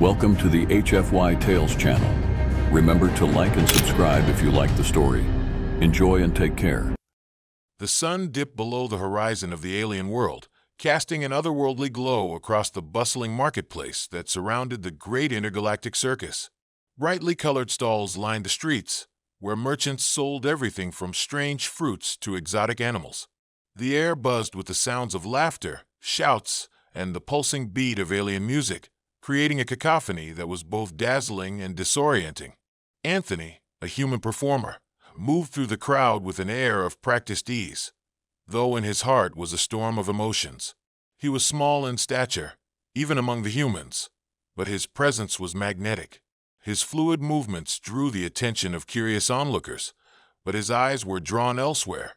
Welcome to the HFY Tales channel. Remember to like and subscribe if you like the story. Enjoy and take care. The sun dipped below the horizon of the alien world, casting an otherworldly glow across the bustling marketplace that surrounded the great intergalactic circus. Brightly colored stalls lined the streets, where merchants sold everything from strange fruits to exotic animals. The air buzzed with the sounds of laughter, shouts, and the pulsing beat of alien music, creating a cacophony that was both dazzling and disorienting. Anthony, a human performer, moved through the crowd with an air of practiced ease, though in his heart was a storm of emotions. He was small in stature, even among the humans, but his presence was magnetic. His fluid movements drew the attention of curious onlookers, but his eyes were drawn elsewhere,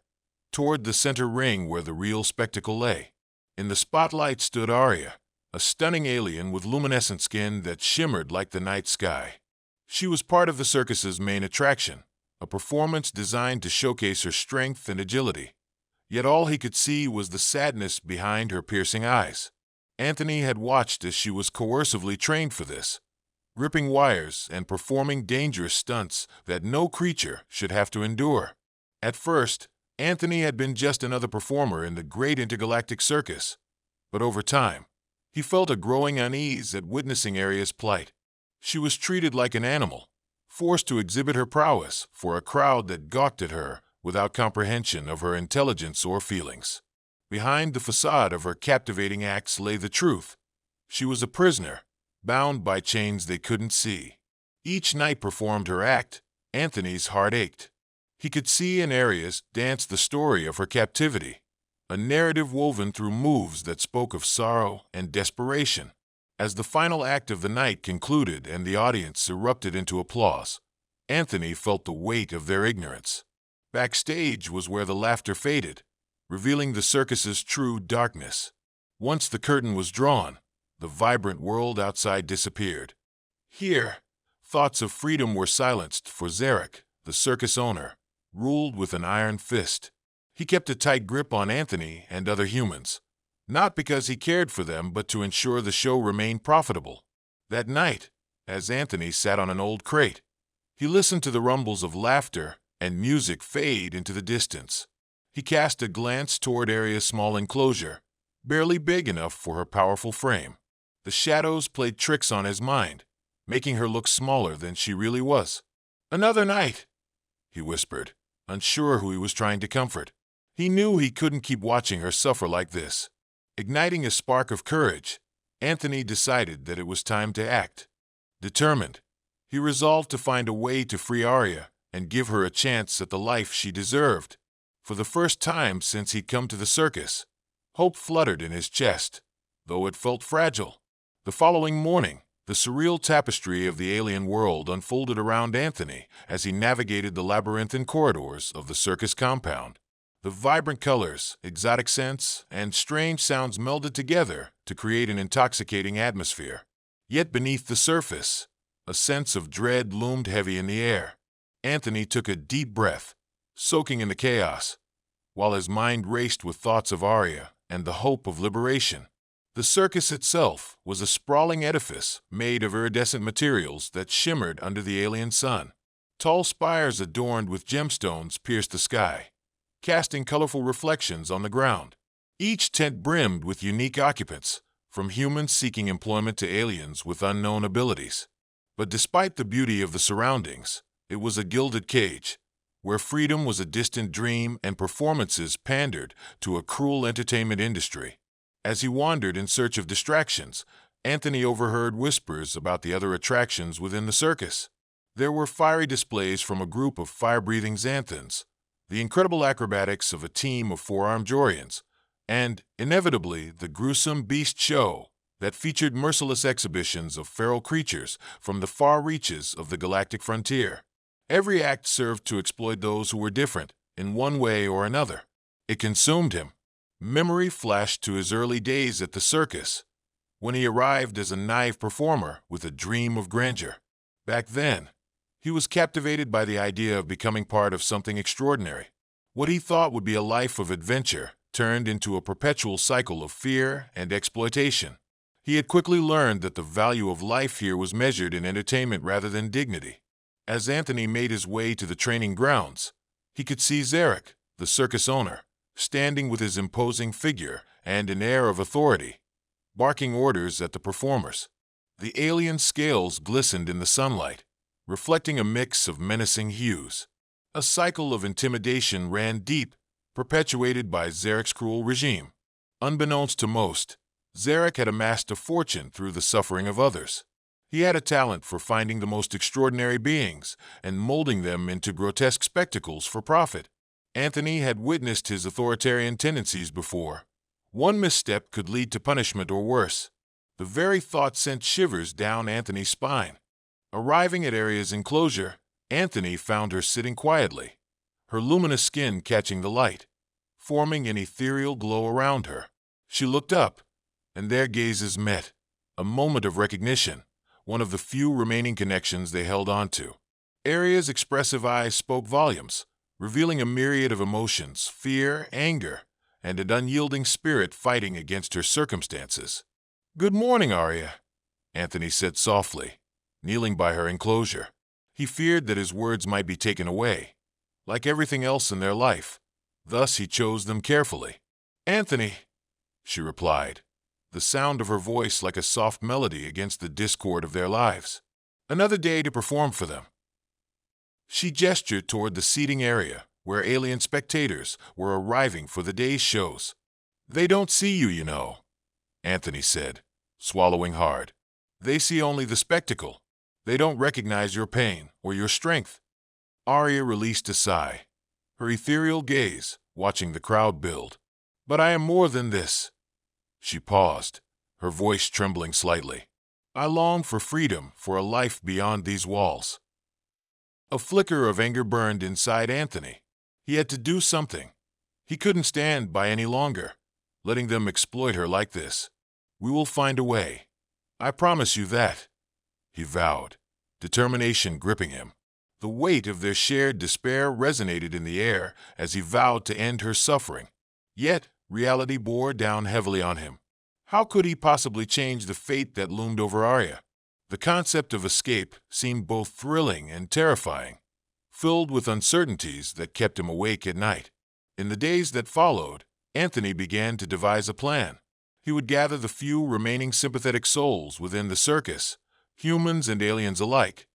toward the center ring where the real spectacle lay. In the spotlight stood Arya, a stunning alien with luminescent skin that shimmered like the night sky. She was part of the circus's main attraction, a performance designed to showcase her strength and agility. Yet all he could see was the sadness behind her piercing eyes. Anthony had watched as she was coercively trained for this, ripping wires and performing dangerous stunts that no creature should have to endure. At first, Anthony had been just another performer in the great intergalactic circus, but over time, he felt a growing unease at witnessing Arya's plight. She was treated like an animal, forced to exhibit her prowess for a crowd that gawked at her without comprehension of her intelligence or feelings. Behind the facade of her captivating acts lay the truth. She was a prisoner, bound by chains they couldn't see. Each night performed her act, Anthony's heart ached. He could see in Arya's dance the story of her captivity, a narrative woven through moves that spoke of sorrow and desperation. As the final act of the night concluded and the audience erupted into applause, Anthony felt the weight of their ignorance. Backstage was where the laughter faded, revealing the circus's true darkness. Once the curtain was drawn, the vibrant world outside disappeared. Here, thoughts of freedom were silenced, for Zarek, the circus owner, ruled with an iron fist. He kept a tight grip on Anthony and other humans, not because he cared for them, but to ensure the show remained profitable. That night, as Anthony sat on an old crate, he listened to the rumbles of laughter and music fade into the distance. He cast a glance toward Arya's small enclosure, barely big enough for her powerful frame. The shadows played tricks on his mind, making her look smaller than she really was. "Another night," he whispered, unsure who he was trying to comfort. He knew he couldn't keep watching her suffer like this. Igniting a spark of courage, Anthony decided that it was time to act. Determined, he resolved to find a way to free Arya and give her a chance at the life she deserved. For the first time since he'd come to the circus, hope fluttered in his chest, though it felt fragile. The following morning, the surreal tapestry of the alien world unfolded around Anthony as he navigated the labyrinthine corridors of the circus compound. The vibrant colors, exotic scents, and strange sounds melded together to create an intoxicating atmosphere. Yet beneath the surface, a sense of dread loomed heavy in the air. Anthony took a deep breath, soaking in the chaos, while his mind raced with thoughts of Arya and the hope of liberation. The circus itself was a sprawling edifice made of iridescent materials that shimmered under the alien sun. Tall spires adorned with gemstones pierced the sky, casting colorful reflections on the ground. Each tent brimmed with unique occupants, from humans seeking employment to aliens with unknown abilities. But despite the beauty of the surroundings, it was a gilded cage, where freedom was a distant dream and performances pandered to a cruel entertainment industry. As he wandered in search of distractions, Anthony overheard whispers about the other attractions within the circus. There were fiery displays from a group of fire-breathing xanthans, the incredible acrobatics of a team of four-armed Jorians, and, inevitably, the gruesome beast show that featured merciless exhibitions of feral creatures from the far reaches of the galactic frontier. Every act served to exploit those who were different, in one way or another. It consumed him. Memory flashed to his early days at the circus, when he arrived as a naive performer with a dream of grandeur. Back then, he was captivated by the idea of becoming part of something extraordinary. What he thought would be a life of adventure turned into a perpetual cycle of fear and exploitation. He had quickly learned that the value of life here was measured in entertainment rather than dignity. As Anthony made his way to the training grounds, he could see Zarek, the circus owner, standing with his imposing figure and an air of authority, barking orders at the performers. The alien scales glistened in the sunlight, reflecting a mix of menacing hues. A cycle of intimidation ran deep, perpetuated by Zarek's cruel regime. Unbeknownst to most, Zarek had amassed a fortune through the suffering of others. He had a talent for finding the most extraordinary beings and molding them into grotesque spectacles for profit. Anthony had witnessed his authoritarian tendencies before. One misstep could lead to punishment or worse. The very thought sent shivers down Anthony's spine. Arriving at Aria's enclosure, Anthony found her sitting quietly, her luminous skin catching the light, forming an ethereal glow around her. She looked up, and their gazes met, a moment of recognition, one of the few remaining connections they held on to. Aria's expressive eyes spoke volumes, revealing a myriad of emotions, fear, anger, and an unyielding spirit fighting against her circumstances. "Good morning, Aria," Anthony said softly, kneeling by her enclosure. He feared that his words might be taken away, like everything else in their life. Thus he chose them carefully. "Anthony," she replied, the sound of her voice like a soft melody against the discord of their lives. "Another day to perform for them." She gestured toward the seating area, where alien spectators were arriving for the day's shows. "They don't see you, you know," Anthony said, swallowing hard. "They see only the spectacle. They don't recognize your pain or your strength." Aria released a sigh, her ethereal gaze watching the crowd build. "But I am more than this." She paused, her voice trembling slightly. "I long for freedom, for a life beyond these walls." A flicker of anger burned inside Anthony. He had to do something. He couldn't stand by any longer, letting them exploit her like this. "We will find a way. I promise you that," he vowed, determination gripping him. The weight of their shared despair resonated in the air as he vowed to end her suffering. Yet, reality bore down heavily on him. How could he possibly change the fate that loomed over Aria? The concept of escape seemed both thrilling and terrifying, filled with uncertainties that kept him awake at night. In the days that followed, Anthony began to devise a plan. He would gather the few remaining sympathetic souls within the circus, humans and aliens alike,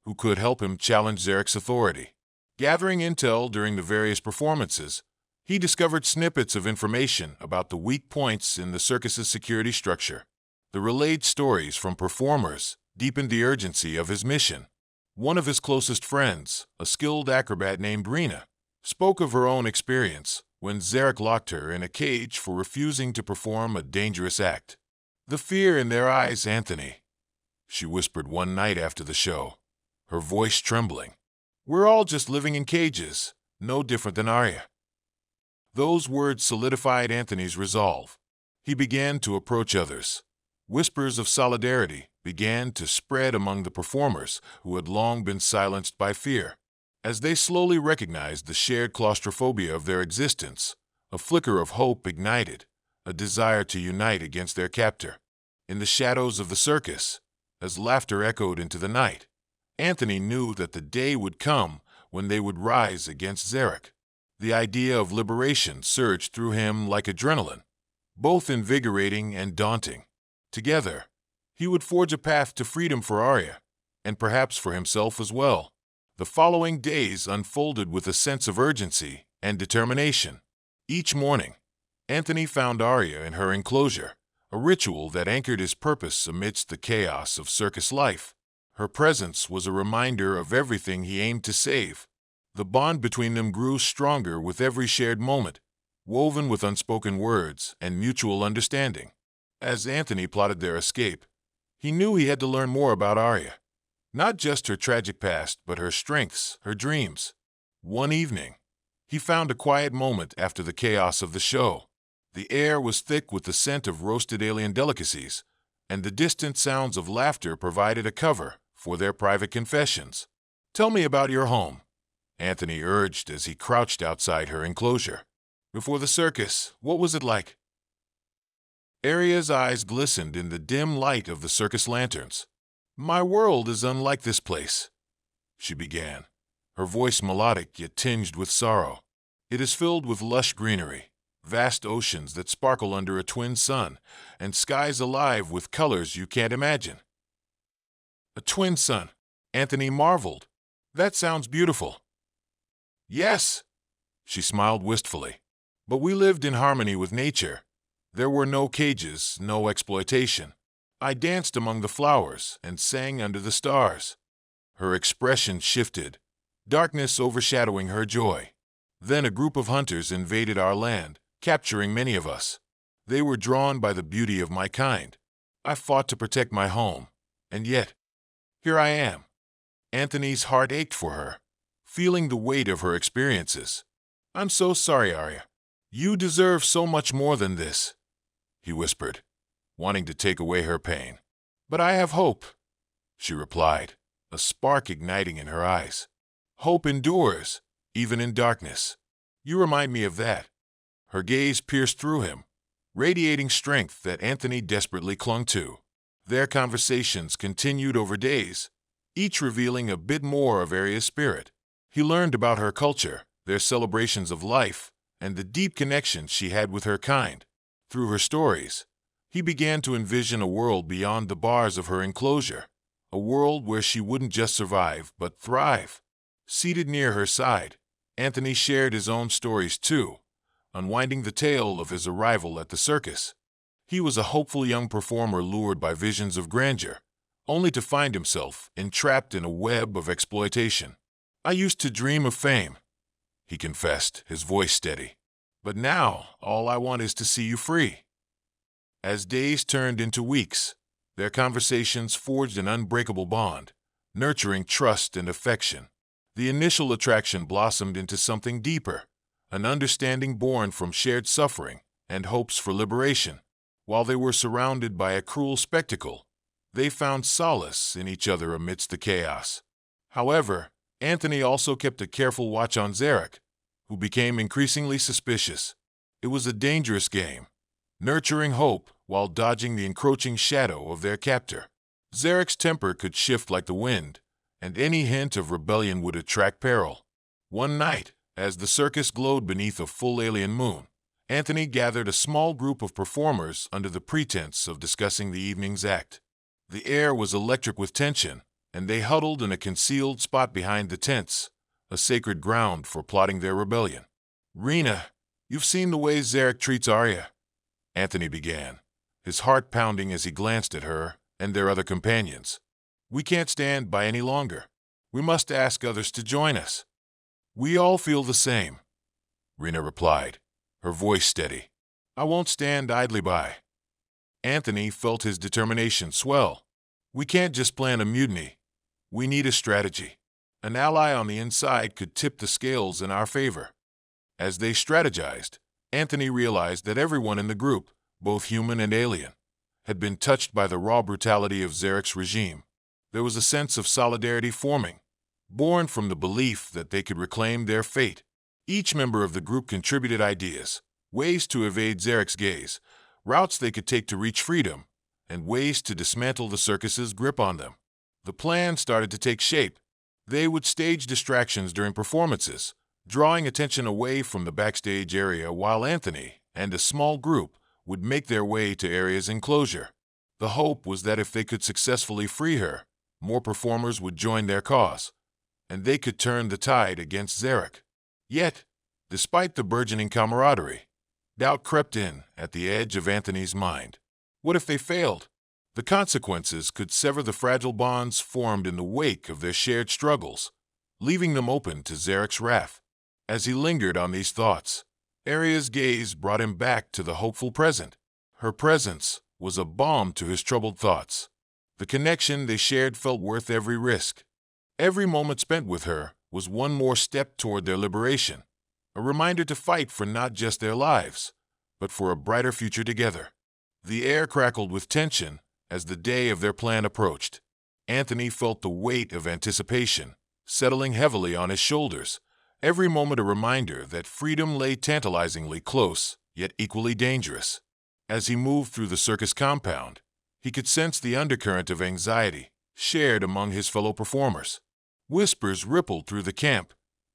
who could help him challenge Zarek's authority. Gathering intel during the various performances, he discovered snippets of information about the weak points in the circus's security structure. The relayed stories from performers deepened the urgency of his mission. One of his closest friends, a skilled acrobat named Rena, spoke of her own experience when Zarek locked her in a cage for refusing to perform a dangerous act. "The fear in their eyes, Anthony," she whispered one night after the show, her voice trembling. "We're all just living in cages, no different than Aria." Those words solidified Anthony's resolve. He began to approach others. Whispers of solidarity began to spread among the performers who had long been silenced by fear. As they slowly recognized the shared claustrophobia of their existence, a flicker of hope ignited, a desire to unite against their captor. In the shadows of the circus, as laughter echoed into the night, Anthony knew that the day would come when they would rise against Zarek. The idea of liberation surged through him like adrenaline, both invigorating and daunting. Together, he would forge a path to freedom for Aria, and perhaps for himself as well. The following days unfolded with a sense of urgency and determination. Each morning, Anthony found Aria in her enclosure, a ritual that anchored his purpose amidst the chaos of circus life. Her presence was a reminder of everything he aimed to save. The bond between them grew stronger with every shared moment, woven with unspoken words and mutual understanding. As Anthony plotted their escape, he knew he had to learn more about Aria. Not just her tragic past, but her strengths, her dreams. One evening, he found a quiet moment after the chaos of the show. The air was thick with the scent of roasted alien delicacies, and the distant sounds of laughter provided a cover for their private confessions. "Tell me about your home," Anthony urged as he crouched outside her enclosure. "Before the circus, what was it like?" Aria's eyes glistened in the dim light of the circus lanterns. "My world is unlike this place," she began, her voice melodic yet tinged with sorrow. "It is filled with lush greenery, vast oceans that sparkle under a twin sun, and skies alive with colors you can't imagine." "A twin sun," Anthony marveled. "That sounds beautiful." "Yes," she smiled wistfully. "But we lived in harmony with nature. There were no cages, no exploitation. I danced among the flowers and sang under the stars." Her expression shifted, darkness overshadowing her joy. "Then a group of hunters invaded our land, capturing many of us. They were drawn by the beauty of my kind. I fought to protect my home, and yet, here I am." Anthony's heart ached for her, feeling the weight of her experiences. "I'm so sorry, Arya. You deserve so much more than this," he whispered, wanting to take away her pain. "But I have hope," she replied, a spark igniting in her eyes. "Hope endures, even in darkness. You remind me of that." Her gaze pierced through him, radiating strength that Anthony desperately clung to. Their conversations continued over days, each revealing a bit more of Aria's spirit. He learned about her culture, their celebrations of life, and the deep connection she had with her kind. Through her stories, he began to envision a world beyond the bars of her enclosure, a world where she wouldn't just survive, but thrive. Seated near her side, Anthony shared his own stories too, unwinding the tale of his arrival at the circus. He was a hopeful young performer lured by visions of grandeur, only to find himself entrapped in a web of exploitation. "I used to dream of fame," he confessed, his voice steady. "But now, all I want is to see you free." As days turned into weeks, their conversations forged an unbreakable bond, nurturing trust and affection. The initial attraction blossomed into something deeper, an understanding born from shared suffering and hopes for liberation. While they were surrounded by a cruel spectacle, they found solace in each other amidst the chaos. However, Anthony also kept a careful watch on Zarek, who became increasingly suspicious. It was a dangerous game, nurturing hope while dodging the encroaching shadow of their captor. Zarek's temper could shift like the wind, and any hint of rebellion would attract peril. One night, as the circus glowed beneath a full alien moon, Anthony gathered a small group of performers under the pretense of discussing the evening's act. The air was electric with tension, and they huddled in a concealed spot behind the tents, a sacred ground for plotting their rebellion. "Rena, you've seen the way Zarek treats Arya," Anthony began, his heart pounding as he glanced at her and their other companions. "We can't stand by any longer. We must ask others to join us." "We all feel the same," Rena replied, her voice steady. "I won't stand idly by." Anthony felt his determination swell. "We can't just plan a mutiny. We need a strategy. An ally on the inside could tip the scales in our favor." As they strategized, Anthony realized that everyone in the group, both human and alien, had been touched by the raw brutality of Zarek's regime. There was a sense of solidarity forming, born from the belief that they could reclaim their fate. Each member of the group contributed ideas, ways to evade Zarek's gaze, routes they could take to reach freedom, and ways to dismantle the circus's grip on them. The plan started to take shape. They would stage distractions during performances, drawing attention away from the backstage area while Anthony and a small group would make their way to Aria's enclosure. The hope was that if they could successfully free her, more performers would join their cause, and they could turn the tide against Zarek. Yet, despite the burgeoning camaraderie, doubt crept in at the edge of Anthony's mind. What if they failed? The consequences could sever the fragile bonds formed in the wake of their shared struggles, leaving them open to Zarek's wrath. As he lingered on these thoughts, Aria's gaze brought him back to the hopeful present. Her presence was a balm to his troubled thoughts. The connection they shared felt worth every risk. Every moment spent with her was one more step toward their liberation, a reminder to fight for not just their lives, but for a brighter future together. The air crackled with tension as the day of their plan approached. Anthony felt the weight of anticipation settling heavily on his shoulders, every moment a reminder that freedom lay tantalizingly close, yet equally dangerous. As he moved through the circus compound, he could sense the undercurrent of anxiety shared among his fellow performers. Whispers rippled through the camp,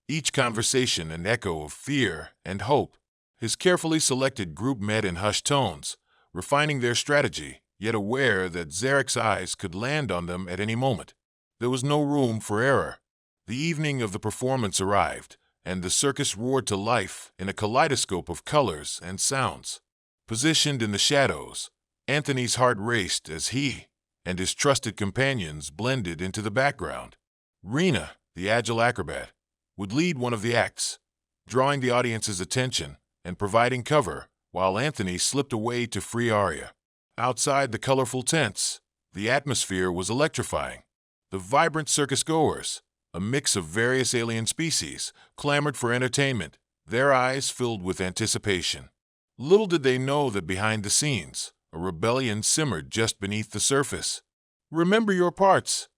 each conversation an echo of fear and hope. His carefully selected group met in hushed tones, refining their strategy, yet aware that Zarek's eyes could land on them at any moment. There was no room for error. The evening of the performance arrived, and the circus roared to life in a kaleidoscope of colors and sounds. Positioned in the shadows, Anthony's heart raced as he and his trusted companions blended into the background. Rena, the agile acrobat, would lead one of the acts, drawing the audience's attention and providing cover, while Anthony slipped away to free Arya. Outside the colorful tents, the atmosphere was electrifying. The vibrant circus-goers, a mix of various alien species, clamored for entertainment, their eyes filled with anticipation. Little did they know that behind the scenes, a rebellion simmered just beneath the surface. "Remember your parts,"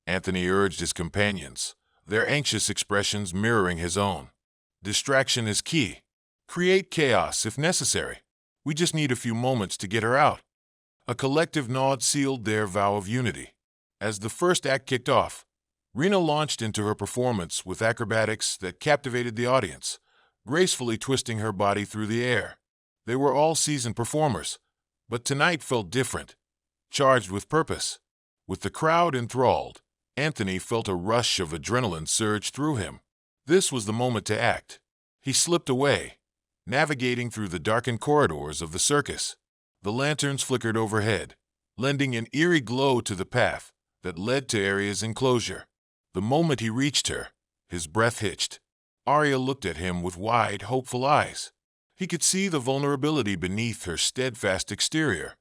Anthony urged his companions, their anxious expressions mirroring his own. "Distraction is key. Create chaos if necessary. We just need a few moments to get her out." A collective nod sealed their vow of unity. As the first act kicked off, Rena launched into her performance with acrobatics that captivated the audience, gracefully twisting her body through the air. They were all seasoned performers, but tonight felt different, charged with purpose. With the crowd enthralled, Anthony felt a rush of adrenaline surge through him. This was the moment to act. He slipped away, navigating through the darkened corridors of the circus. The lanterns flickered overhead, lending an eerie glow to the path that led to Arya's enclosure. The moment he reached her, his breath hitched. Arya looked at him with wide, hopeful eyes. He could see the vulnerability beneath her steadfast exterior,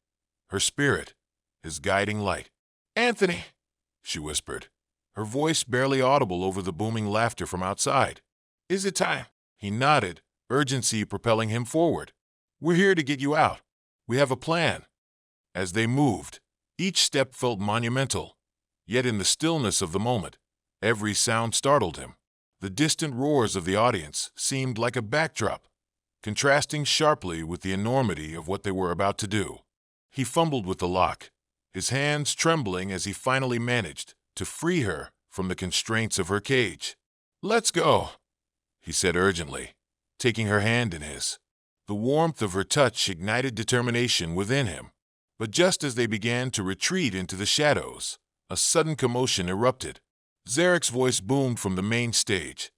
her spirit, his guiding light. "Anthony," she whispered, her voice barely audible over the booming laughter from outside. "Is it time?" He nodded, urgency propelling him forward. "We're here to get you out. We have a plan." As they moved, each step felt monumental, yet in the stillness of the moment, every sound startled him. The distant roars of the audience seemed like a backdrop, contrasting sharply with the enormity of what they were about to do. He fumbled with the lock, his hands trembling as he finally managed to free her from the constraints of her cage. "Let's go," he said urgently, taking her hand in his. The warmth of her touch ignited determination within him. But just as they began to retreat into the shadows, a sudden commotion erupted. Zarek's voice boomed from the main stage,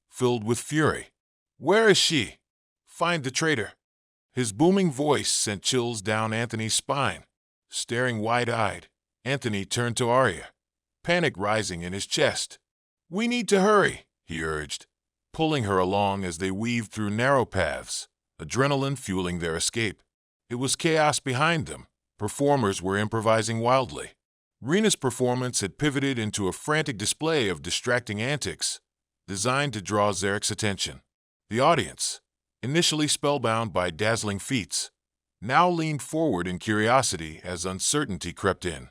filled with fury. "Where is she? Find the traitor." His booming voice sent chills down Anthony's spine. Staring wide-eyed, Anthony turned to Arya, panic rising in his chest. "We need to hurry," he urged, pulling her along as they weaved through narrow paths, adrenaline fueling their escape. It was chaos behind them. Performers were improvising wildly. Rena's performance had pivoted into a frantic display of distracting antics, designed to draw Zarek's attention. The audience, initially spellbound by dazzling feats, now leaned forward in curiosity as uncertainty crept in.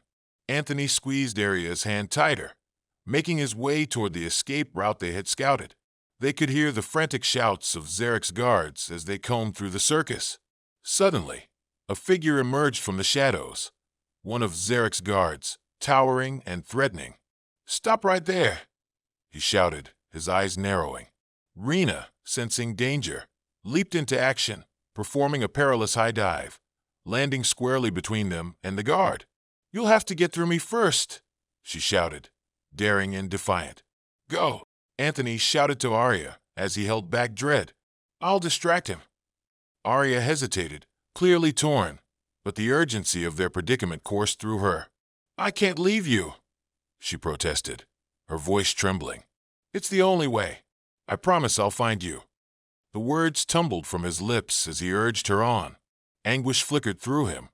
Anthony squeezed Arya's hand tighter, making his way toward the escape route they had scouted. They could hear the frantic shouts of Zarek's guards as they combed through the circus. Suddenly, a figure emerged from the shadows, one of Zarek's guards, towering and threatening. "Stop right there," he shouted, his eyes narrowing. Rena, sensing danger, leaped into action, performing a perilous high dive, landing squarely between them and the guard. "You'll have to get through me first," she shouted, daring and defiant. "Go," Anthony shouted to Arya as he held back Dread. "I'll distract him." Arya hesitated, clearly torn, but the urgency of their predicament coursed through her. "I can't leave you," she protested, her voice trembling. "It's the only way. I promise I'll find you." The words tumbled from his lips as he urged her on. Anguish flickered through him,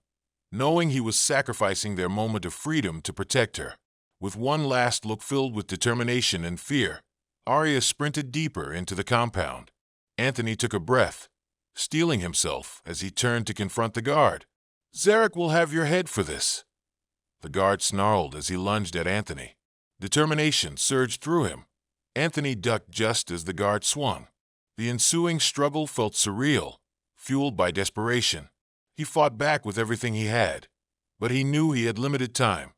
knowing he was sacrificing their moment of freedom to protect her. With one last look filled with determination and fear, Arya sprinted deeper into the compound. Anthony took a breath, steeling himself as he turned to confront the guard. "Zarek will have your head for this." The guard snarled as he lunged at Anthony. Determination surged through him. Anthony ducked just as the guard swung. The ensuing struggle felt surreal, fueled by desperation. He fought back with everything he had, but he knew he had limited time.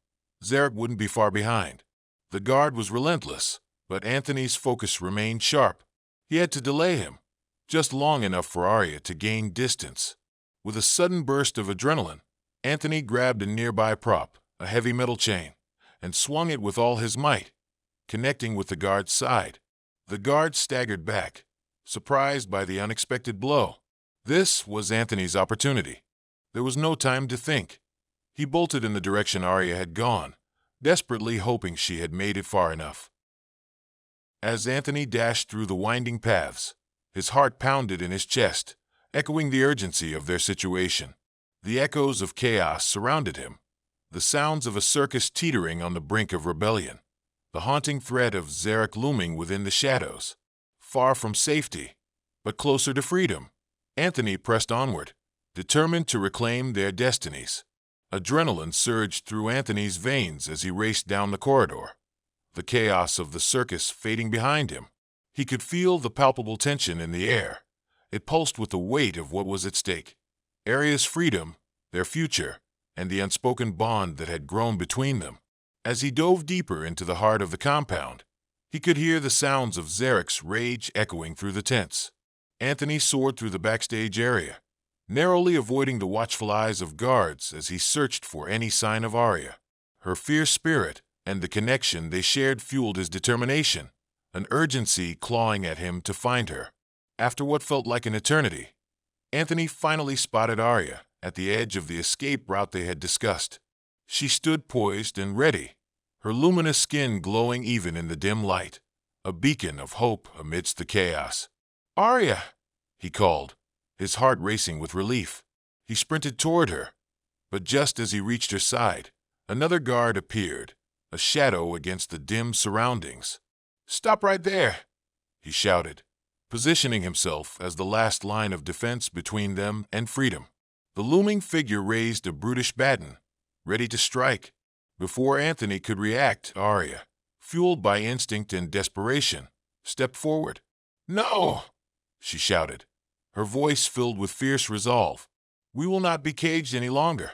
Zarek wouldn't be far behind. The guard was relentless, but Anthony's focus remained sharp. He had to delay him, just long enough for Arya to gain distance. With a sudden burst of adrenaline, Anthony grabbed a nearby prop, a heavy metal chain, and swung it with all his might, connecting with the guard's side. The guard staggered back, surprised by the unexpected blow. This was Anthony's opportunity. There was no time to think. He bolted in the direction Arya had gone, desperately hoping she had made it far enough. As Anthony dashed through the winding paths, his heart pounded in his chest, echoing the urgency of their situation. The echoes of chaos surrounded him, the sounds of a circus teetering on the brink of rebellion, the haunting threat of Zarek looming within the shadows. Far from safety, but closer to freedom, Anthony pressed onward, determined to reclaim their destinies. Adrenaline surged through Anthony's veins as he raced down the corridor, the chaos of the circus fading behind him. He could feel the palpable tension in the air. It pulsed with the weight of what was at stake: Arya's freedom, their future, and the unspoken bond that had grown between them. As he dove deeper into the heart of the compound, he could hear the sounds of Zarek's rage echoing through the tents. Anthony soared through the backstage area, narrowly avoiding the watchful eyes of guards as he searched for any sign of Arya. Her fierce spirit and the connection they shared fueled his determination, an urgency clawing at him to find her. After what felt like an eternity, Anthony finally spotted Arya at the edge of the escape route they had discussed. She stood poised and ready, her luminous skin glowing even in the dim light, a beacon of hope amidst the chaos. "Arya!" he called, his heart racing with relief. He sprinted toward her, but just as he reached her side, another guard appeared, a shadow against the dim surroundings. "Stop right there!" he shouted, positioning himself as the last line of defense between them and freedom. The looming figure raised a brutish baton, ready to strike. Before Anthony could react, Arya, fueled by instinct and desperation, stepped forward. "No!" she shouted, her voice filled with fierce resolve. "We will not be caged any longer."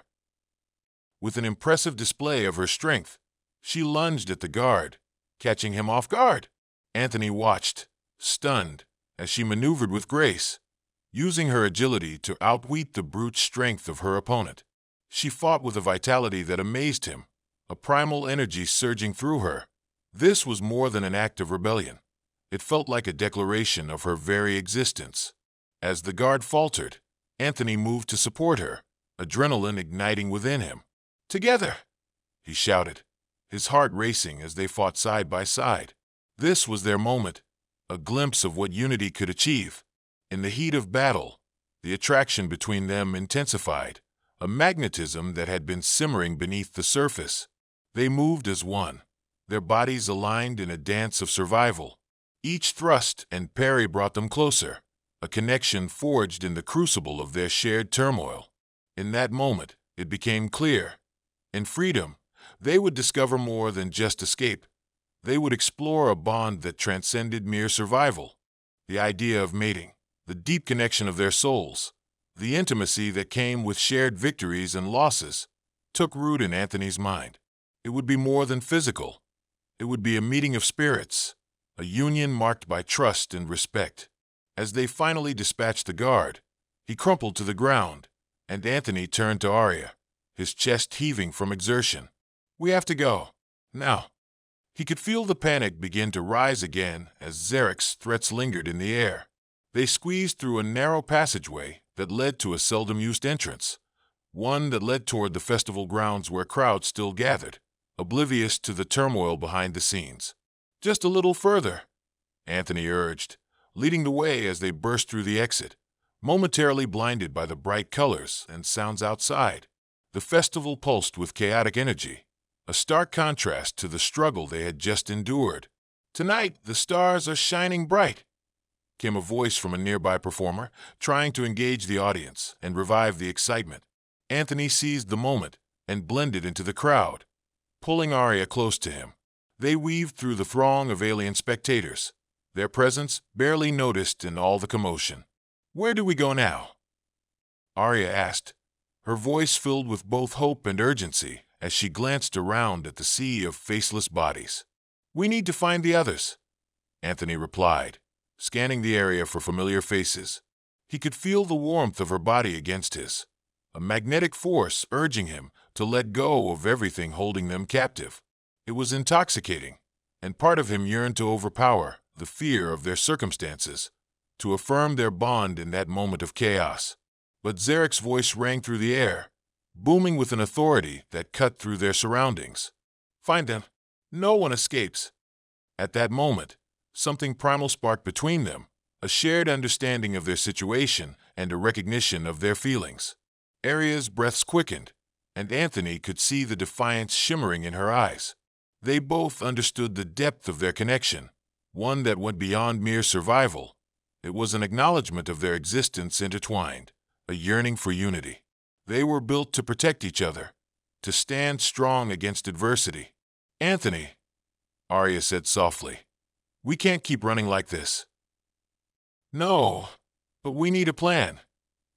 With an impressive display of her strength, she lunged at the guard, catching him off guard. Anthony watched, stunned, as she maneuvered with grace, using her agility to outwit the brute strength of her opponent. She fought with a vitality that amazed him, a primal energy surging through her. This was more than an act of rebellion. It felt like a declaration of her very existence. As the guard faltered, Anthony moved to support her, adrenaline igniting within him. "Together!" he shouted, his heart racing as they fought side by side. This was their moment, a glimpse of what unity could achieve. In the heat of battle, the attraction between them intensified, a magnetism that had been simmering beneath the surface. They moved as one, their bodies aligned in a dance of survival. Each thrust and parry brought them closer, a connection forged in the crucible of their shared turmoil. In that moment, it became clear. In freedom, they would discover more than just escape. They would explore a bond that transcended mere survival. The idea of mating, the deep connection of their souls, the intimacy that came with shared victories and losses, took root in Anthony's mind. It would be more than physical. It would be a meeting of spirits, a union marked by trust and respect. As they finally dispatched the guard, he crumpled to the ground, and Anthony turned to Arya, his chest heaving from exertion. "We have to go. Now." He could feel the panic begin to rise again as Zarek's threats lingered in the air. They squeezed through a narrow passageway that led to a seldom-used entrance, one that led toward the festival grounds where crowds still gathered, oblivious to the turmoil behind the scenes. "Just a little further," Anthony urged, leading the way as they burst through the exit, momentarily blinded by the bright colors and sounds outside. The festival pulsed with chaotic energy, a stark contrast to the struggle they had just endured. "Tonight, the stars are shining bright," came a voice from a nearby performer, trying to engage the audience and revive the excitement. Anthony seized the moment and blended into the crowd, pulling Arya close to him. They weaved through the throng of alien spectators, their presence barely noticed in all the commotion. "Where do we go now?" Arya asked, her voice filled with both hope and urgency as she glanced around at the sea of faceless bodies. "We need to find the others," Anthony replied, scanning the area for familiar faces. He could feel the warmth of her body against his, a magnetic force urging him to let go of everything holding them captive. It was intoxicating, and part of him yearned to overpower the fear of their circumstances, to affirm their bond in that moment of chaos. But Zarek's voice rang through the air, booming with an authority that cut through their surroundings. "Find them. No one escapes." At that moment, something primal sparked between them, a shared understanding of their situation and a recognition of their feelings. Aria's breaths quickened, and Anthony could see the defiance shimmering in her eyes. They both understood the depth of their connection, one that went beyond mere survival. It was an acknowledgement of their existence intertwined, a yearning for unity. They were built to protect each other, to stand strong against adversity. "Anthony," Aria said softly, "we can't keep running like this." "No, but we need a plan,"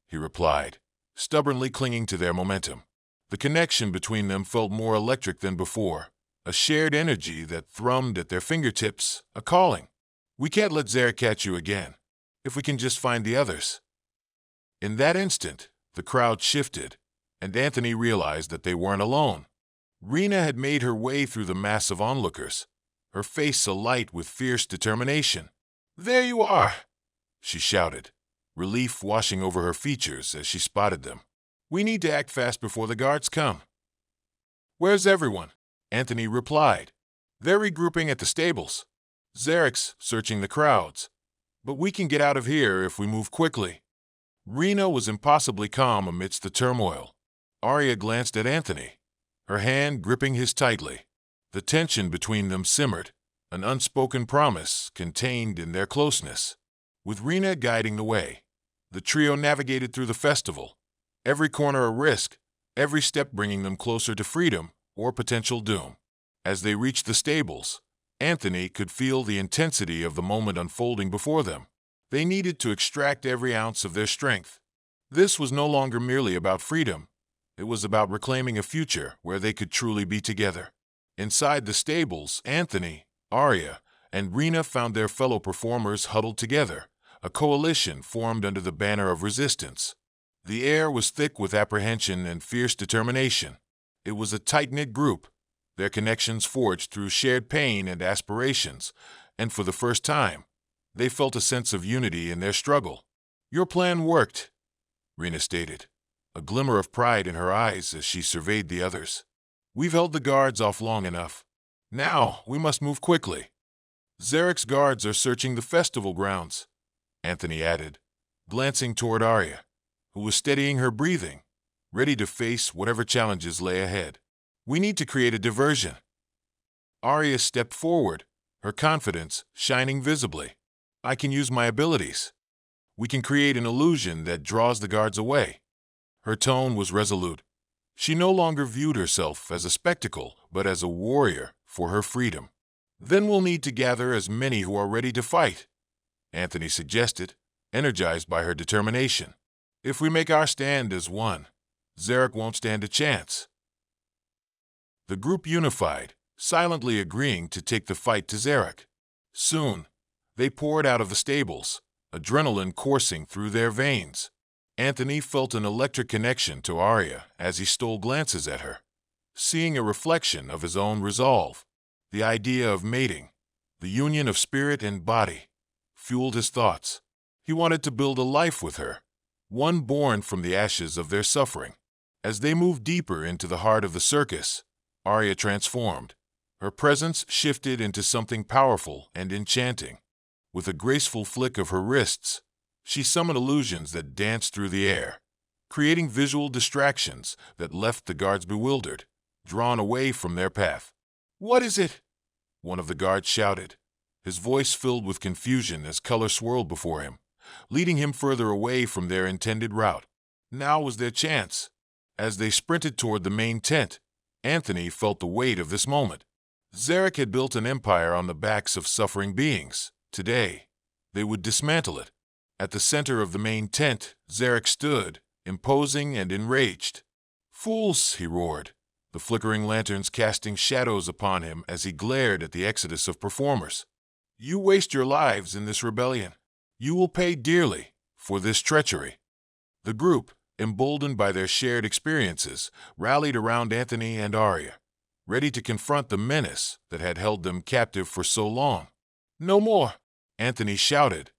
he replied, stubbornly clinging to their momentum. The connection between them felt more electric than before, a shared energy that thrummed at their fingertips, a calling. "We can't let Zarek catch you again. If we can just find the others." In that instant, the crowd shifted, and Anthony realized that they weren't alone. Rena had made her way through the mass of onlookers, her face alight with fierce determination. "There you are!" she shouted, relief washing over her features as she spotted them. "We need to act fast before the guards come." "Where's everyone?" Anthony replied. "They're regrouping at the stables. Zarek's searching the crowds. But we can get out of here if we move quickly." Rena was impossibly calm amidst the turmoil. Aria glanced at Anthony, her hand gripping his tightly. The tension between them simmered, an unspoken promise contained in their closeness. With Rena guiding the way, the trio navigated through the festival, every corner a risk, every step bringing them closer to freedom or potential doom. As they reached the stables, Anthony could feel the intensity of the moment unfolding before them. They needed to extract every ounce of their strength. This was no longer merely about freedom. It was about reclaiming a future where they could truly be together. Inside the stables, Anthony, Aria, and Rena found their fellow performers huddled together, a coalition formed under the banner of resistance. The air was thick with apprehension and fierce determination. It was a tight-knit group, their connections forged through shared pain and aspirations, and for the first time, they felt a sense of unity in their struggle. "Your plan worked," Rena stated, a glimmer of pride in her eyes as she surveyed the others. "We've held the guards off long enough. Now we must move quickly. Zarek's guards are searching the festival grounds," Anthony added, glancing toward Aria, who was steadying her breathing, ready to face whatever challenges lay ahead. "We need to create a diversion." Aria stepped forward, her confidence shining visibly. "I can use my abilities. We can create an illusion that draws the guards away." Her tone was resolute. She no longer viewed herself as a spectacle, but as a warrior for her freedom. "Then we'll need to gather as many who are ready to fight," Anthony suggested, energized by her determination. "If we make our stand as one, Zarek won't stand a chance." The group unified, silently agreeing to take the fight to Zarek. Soon, they poured out of the stables, adrenaline coursing through their veins. Anthony felt an electric connection to Aria as he stole glances at her, seeing a reflection of his own resolve. The idea of mating, the union of spirit and body, fueled his thoughts. He wanted to build a life with her, one born from the ashes of their suffering. As they moved deeper into the heart of the circus, Aria transformed. Her presence shifted into something powerful and enchanting. With a graceful flick of her wrists, she summoned illusions that danced through the air, creating visual distractions that left the guards bewildered, drawn away from their path. "What is it?" one of the guards shouted, his voice filled with confusion as color swirled before him, leading him further away from their intended route. Now was their chance. As they sprinted toward the main tent, Anthony felt the weight of this moment. Zarek had built an empire on the backs of suffering beings. Today, they would dismantle it. At the center of the main tent, Zarek stood, imposing and enraged. "Fools!" he roared, the flickering lanterns casting shadows upon him as he glared at the exodus of performers. "You waste your lives in this rebellion. You will pay dearly for this treachery." The group, emboldened by their shared experiences, rallied around Anthony and Arya, ready to confront the menace that had held them captive for so long. "No more!" Anthony shouted,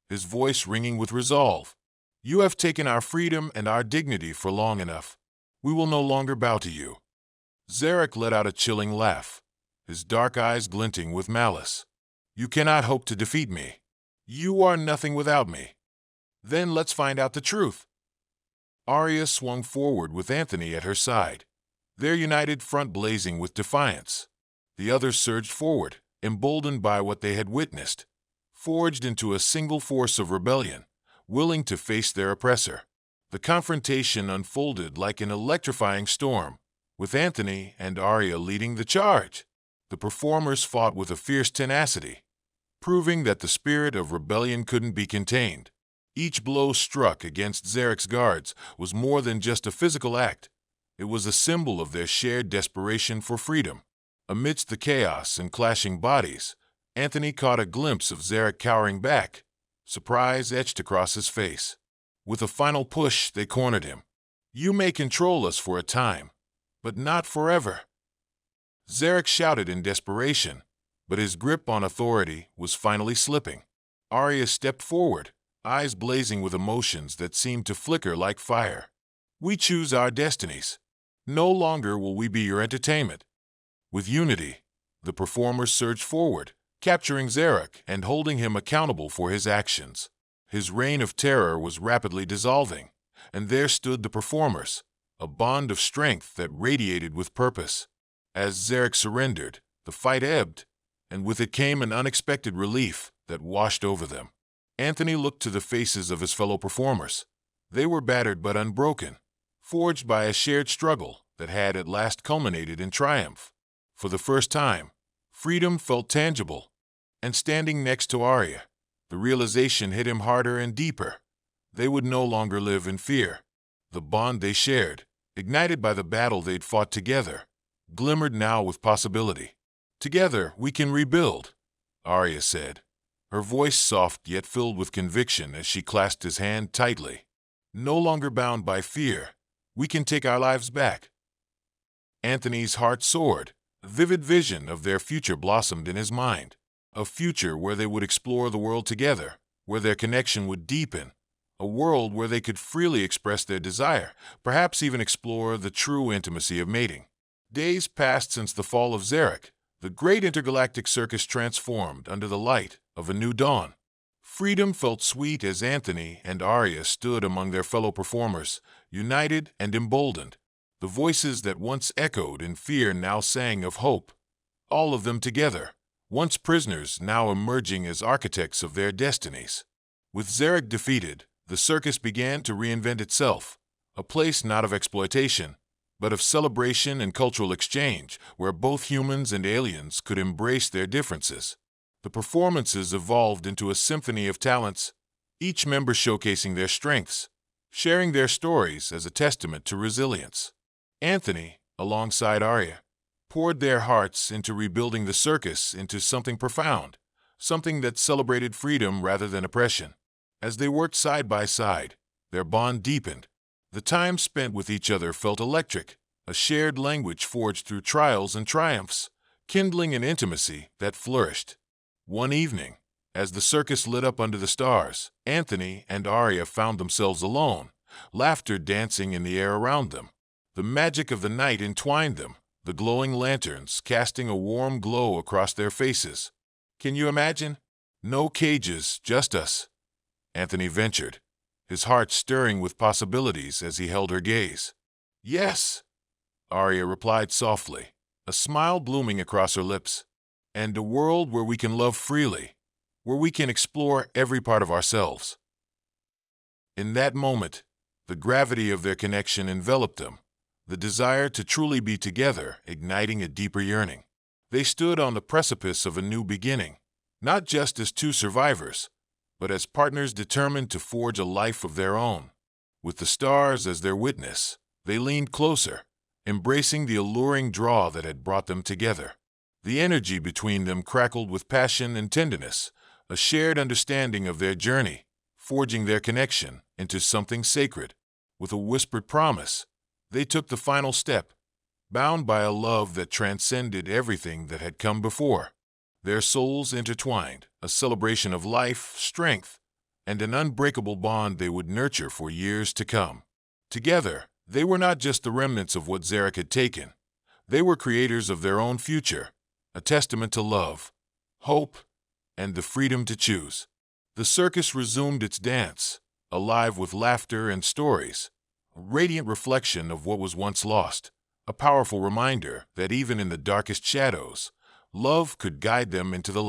his voice ringing with resolve. "You have taken our freedom and our dignity for long enough. We will no longer bow to you." Zarek let out a chilling laugh, his dark eyes glinting with malice. "You cannot hope to defeat me. You are nothing without me. Then let's find out the truth." Arya swung forward with Anthony at her side, their united front blazing with defiance. The others surged forward, emboldened by what they had witnessed, forged into a single force of rebellion, willing to face their oppressor. The confrontation unfolded like an electrifying storm, with Anthony and Arya leading the charge. The performers fought with a fierce tenacity, proving that the spirit of rebellion couldn't be contained. Each blow struck against Zarek's guards was more than just a physical act. It was a symbol of their shared desperation for freedom. Amidst the chaos and clashing bodies, Anthony caught a glimpse of Zarek cowering back, surprise etched across his face. With a final push, they cornered him. "You may control us for a time, but not forever." Zarek shouted in desperation, but his grip on authority was finally slipping. Arya stepped forward, eyes blazing with emotions that seemed to flicker like fire. "We choose our destinies. No longer will we be your entertainment." With unity, the performers surged forward, capturing Zarek and holding him accountable for his actions. His reign of terror was rapidly dissolving, and there stood the performers, a bond of strength that radiated with purpose. As Zarek surrendered, the fight ebbed, and with it came an unexpected relief that washed over them. Anthony looked to the faces of his fellow performers. They were battered but unbroken, forged by a shared struggle that had at last culminated in triumph. For the first time, freedom felt tangible, and standing next to Arya, the realization hit him harder and deeper. They would no longer live in fear. The bond they shared, ignited by the battle they'd fought together, glimmered now with possibility. "Together we can rebuild," Arya said, her voice soft yet filled with conviction as she clasped his hand tightly. "No longer bound by fear, we can take our lives back." Anthony's heart soared. A vivid vision of their future blossomed in his mind. A future where they would explore the world together, where their connection would deepen. A world where they could freely express their desire, perhaps even explore the true intimacy of mating. Days passed since the fall of Zarek. The great intergalactic circus transformed under the light of a new dawn. Freedom felt sweet as Anthony and Arya stood among their fellow performers, united and emboldened. The voices that once echoed in fear now sang of hope. All of them together, once prisoners now emerging as architects of their destinies. With Zarek defeated, the circus began to reinvent itself, a place not of exploitation, but of celebration and cultural exchange, where both humans and aliens could embrace their differences. The performances evolved into a symphony of talents, each member showcasing their strengths, sharing their stories as a testament to resilience. Anthony, alongside Arya, poured their hearts into rebuilding the circus into something profound, something that celebrated freedom rather than oppression. As they worked side by side, their bond deepened. The time spent with each other felt electric, a shared language forged through trials and triumphs, kindling an intimacy that flourished. One evening, as the circus lit up under the stars, Anthony and Arya found themselves alone, laughter dancing in the air around them. The magic of the night entwined them, the glowing lanterns casting a warm glow across their faces. "Can you imagine? No cages, just us," Anthony ventured, his heart stirring with possibilities as he held her gaze. "Yes," Arya replied softly, a smile blooming across her lips. "And a world where we can love freely, where we can explore every part of ourselves." In that moment, the gravity of their connection enveloped them, the desire to truly be together igniting a deeper yearning. They stood on the precipice of a new beginning, not just as two survivors, but as partners determined to forge a life of their own. With the stars as their witness, they leaned closer, embracing the alluring draw that had brought them together. The energy between them crackled with passion and tenderness, a shared understanding of their journey, forging their connection into something sacred. With a whispered promise, they took the final step, bound by a love that transcended everything that had come before. Their souls intertwined, a celebration of life, strength, and an unbreakable bond they would nurture for years to come. Together, they were not just the remnants of what Zarek had taken. They were creators of their own future, a testament to love, hope, and the freedom to choose. The circus resumed its dance, alive with laughter and stories, a radiant reflection of what was once lost, a powerful reminder that even in the darkest shadows, love could guide them into the